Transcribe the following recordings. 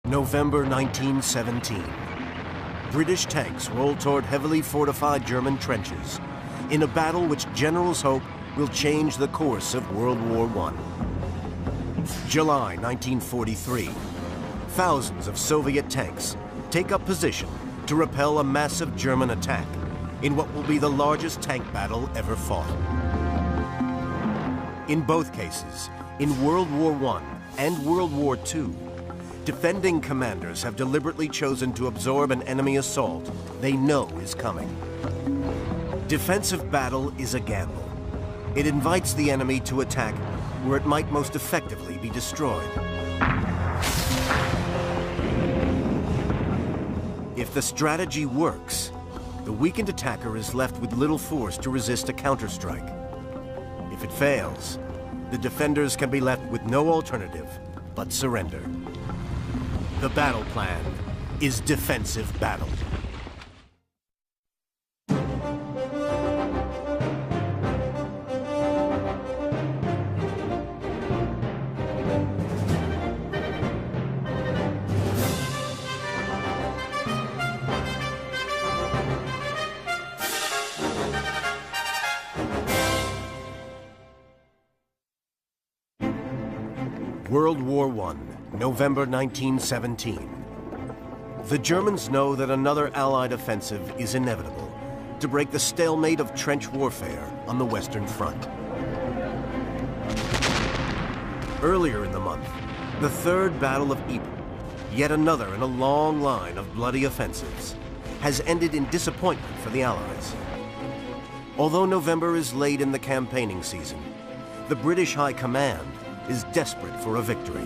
November 1917. British tanks roll toward heavily fortified German trenches in a battle which generals hope will change the course of World War I. July 1943. Thousands of Soviet tanks take up position to repel a massive German attack in what will be the largest tank battle ever fought. In both cases, in World War I and World War II, defending commanders have deliberately chosen to absorb an enemy assault they know is coming. Defensive battle is a gamble. It invites the enemy to attack where it might most effectively be destroyed. If the strategy works, the weakened attacker is left with little force to resist a counterstrike. If it fails, the defenders can be left with no alternative but surrender. The battle plan is defensive battle. World War I, November 1917. The Germans know that another Allied offensive is inevitable to break the stalemate of trench warfare on the Western Front. Earlier in the month, the Third Battle of Ypres, yet another in a long line of bloody offensives, has ended in disappointment for the Allies. Although November is late in the campaigning season, the British High Command is desperate for a victory.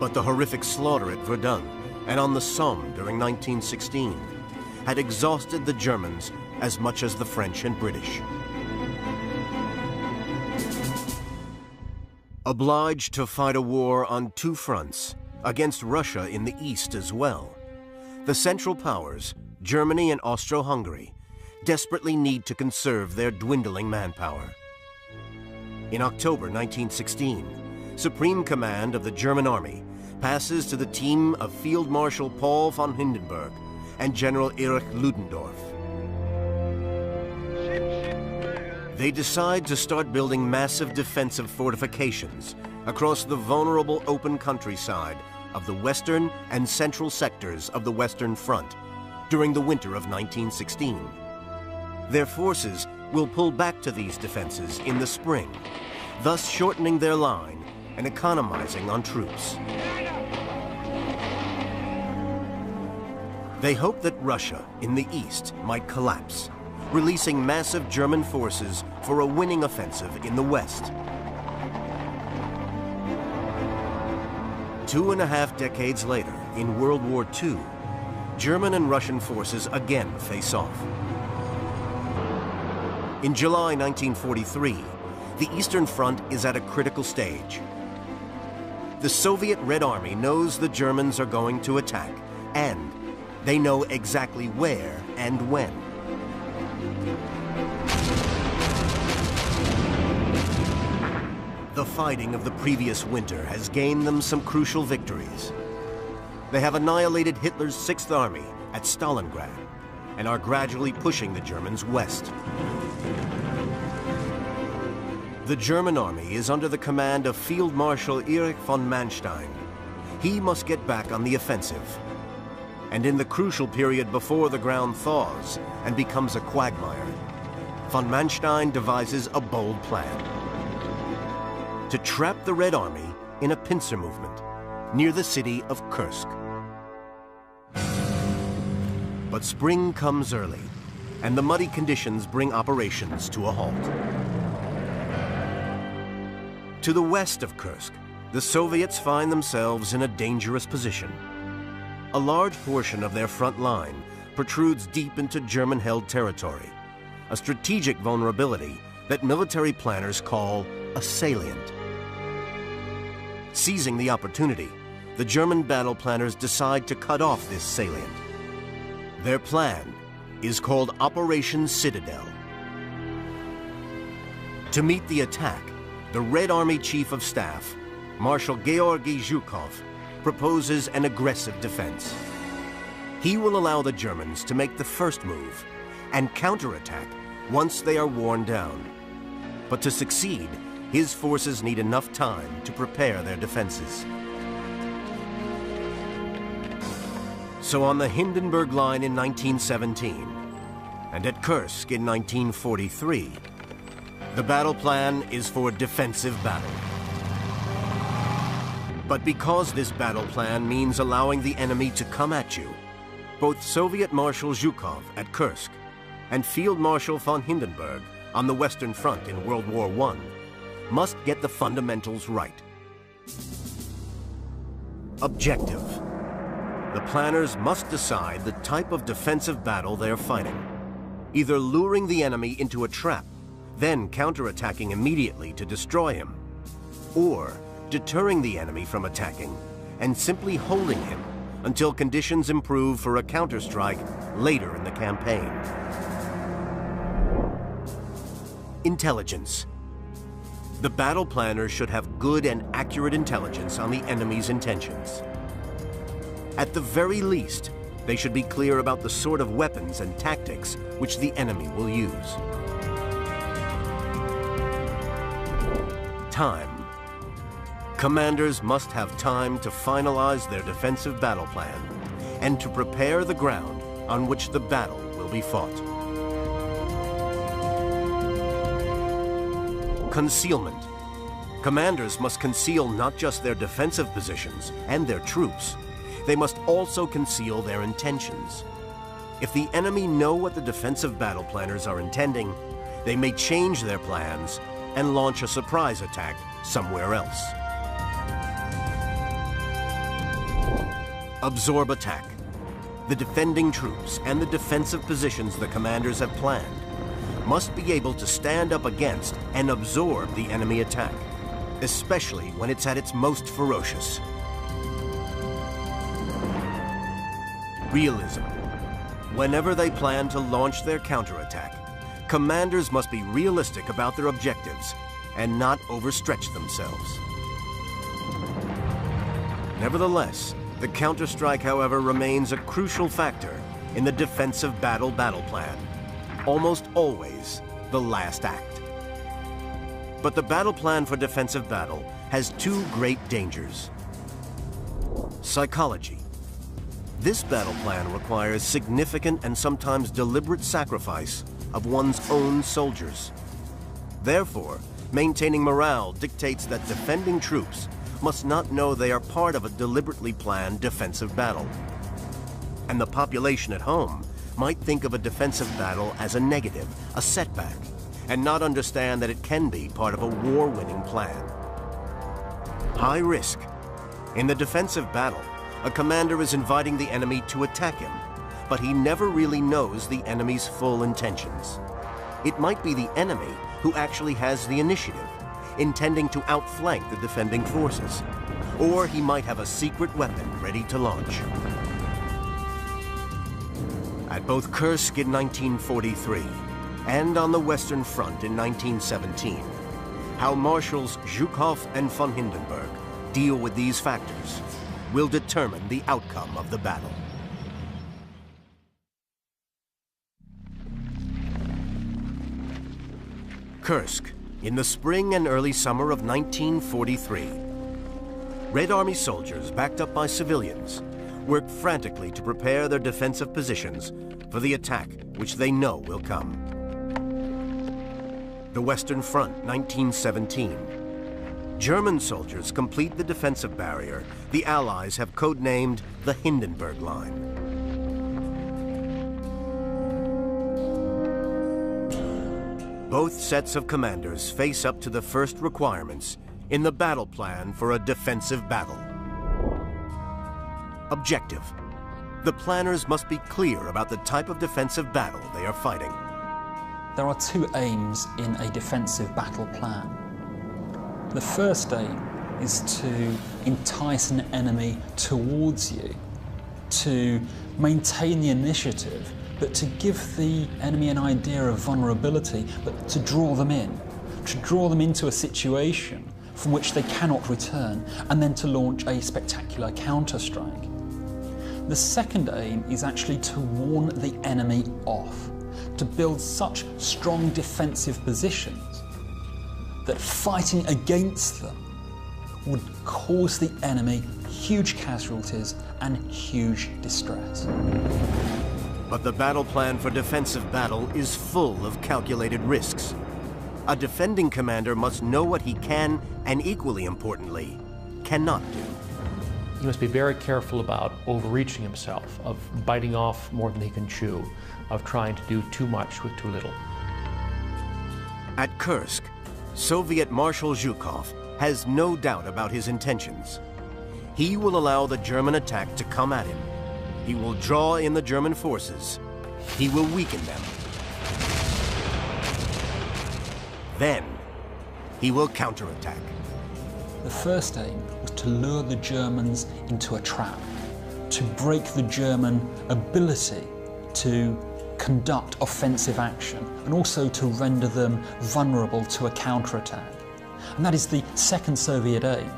But the horrific slaughter at Verdun and on the Somme during 1916 had exhausted the Germans as much as the French and British. Obliged to fight a war on two fronts, against Russia in the east as well, the Central Powers, Germany and Austro-Hungary, desperately need to conserve their dwindling manpower. In October 1916, Supreme Command of the German Army passes to the team of Field Marshal Paul von Hindenburg and General Erich Ludendorff. They decide to start building massive defensive fortifications across the vulnerable open countryside of the western and central sectors of the Western Front during the winter of 1916. Their forces will pull back to these defenses in the spring, thus shortening their line and economizing on troops. They hope that Russia in the east might collapse, releasing massive German forces for a winning offensive in the west. 2.5 decades later, in World War II, German and Russian forces again face off. In July 1943, the Eastern Front is at a critical stage. The Soviet Red Army knows the Germans are going to attack, and they know exactly where and when. The fighting of the previous winter has gained them some crucial victories. They have annihilated Hitler's Sixth Army at Stalingrad and are gradually pushing the Germans west. The German army is under the command of Field Marshal Erich von Manstein. He must get back on the offensive. And in the crucial period before the ground thaws and becomes a quagmire, von Manstein devises a bold plan: to trap the Red Army in a pincer movement near the city of Kursk. But spring comes early, and the muddy conditions bring operations to a halt. To the west of Kursk, the Soviets find themselves in a dangerous position. A large portion of their front line protrudes deep into German-held territory, a strategic vulnerability that military planners call a salient. Seizing the opportunity, the German battle planners decide to cut off this salient. Their plan is called Operation Citadel. To meet the attack, the Red Army Chief of Staff, Marshal Georgy Zhukov, proposes an aggressive defense. He will allow the Germans to make the first move and counterattack once they are worn down. But to succeed, his forces need enough time to prepare their defenses. So on the Hindenburg Line in 1917, and at Kursk in 1943, the battle plan is for defensive battle. But because this battle plan means allowing the enemy to come at you, both Soviet Marshal Zhukov at Kursk and Field Marshal von Hindenburg on the Western Front in World War I must get the fundamentals right. Objective. The planners must decide the type of defensive battle they are fighting, either luring the enemy into a trap, then counterattacking immediately to destroy him, or deterring the enemy from attacking and simply holding him until conditions improve for a counterstrike later in the campaign. Intelligence. The battle planners should have good and accurate intelligence on the enemy's intentions. At the very least, they should be clear about the sort of weapons and tactics which the enemy will use. Time. Commanders must have time to finalize their defensive battle plan and to prepare the ground on which the battle will be fought. Concealment. Commanders must conceal not just their defensive positions and their troops, they must also conceal their intentions. If the enemy know what the defensive battle planners are intending, they may change their plans and launch a surprise attack somewhere else. Absorb attack. The defending troops and the defensive positions the commanders have planned must be able to stand up against and absorb the enemy attack, especially when it's at its most ferocious. Realism. Whenever they plan to launch their counterattack, commanders must be realistic about their objectives and not overstretch themselves. Nevertheless, the counterstrike, however, remains a crucial factor in the defensive battle plan, almost always the last act. But the battle plan for defensive battle has two great dangers. Psychology. This battle plan requires significant and sometimes deliberate sacrifice of one's own soldiers. Therefore, maintaining morale dictates that defending troops must not know they are part of a deliberately planned defensive battle. And the population at home might think of a defensive battle as a negative, a setback, and not understand that it can be part of a war-winning plan. High risk. In the defensive battle, a commander is inviting the enemy to attack him, but he never really knows the enemy's full intentions. It might be the enemy who actually has the initiative, intending to outflank the defending forces, or he might have a secret weapon ready to launch. At both Kursk in 1943 and on the Western Front in 1917, how Marshals Zhukov and von Hindenburg deal with these factors will determine the outcome of the battle. Kursk, in the spring and early summer of 1943. Red Army soldiers, backed up by civilians, worked frantically to prepare their defensive positions for the attack which they know will come. The Western Front, 1917. German soldiers complete the defensive barrier the Allies have codenamed the Hindenburg Line. Both sets of commanders face up to the first requirements in the battle plan for a defensive battle. Objective. The planners must be clear about the type of defensive battle they are fighting. There are two aims in a defensive battle plan. The first aim is to entice an enemy towards you, to maintain the initiative, but to give the enemy an idea of vulnerability, but to draw them into a situation from which they cannot return, and then to launch a spectacular counter-strike. The second aim is actually to warn the enemy off, to build such strong defensive positions that fighting against them would cause the enemy huge casualties and huge distress. But the battle plan for defensive battle is full of calculated risks. A defending commander must know what he can, and equally importantly, cannot do. He must be very careful about overreaching himself, of biting off more than he can chew, of trying to do too much with too little. At Kursk, Soviet Marshal Zhukov has no doubt about his intentions. He will allow the German attack to come at him. He will draw in the German forces. He will weaken them. Then, he will counterattack. The first aim was to lure the Germans into a trap, to break the German ability to conduct offensive action, and also to render them vulnerable to a counterattack. And that is the second Soviet aim,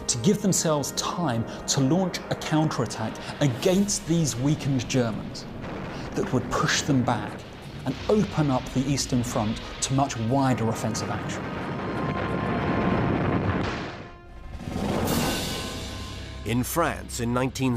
to give themselves time to launch a counterattack against these weakened Germans that would push them back and open up the Eastern Front to much wider offensive action. In France in 1917,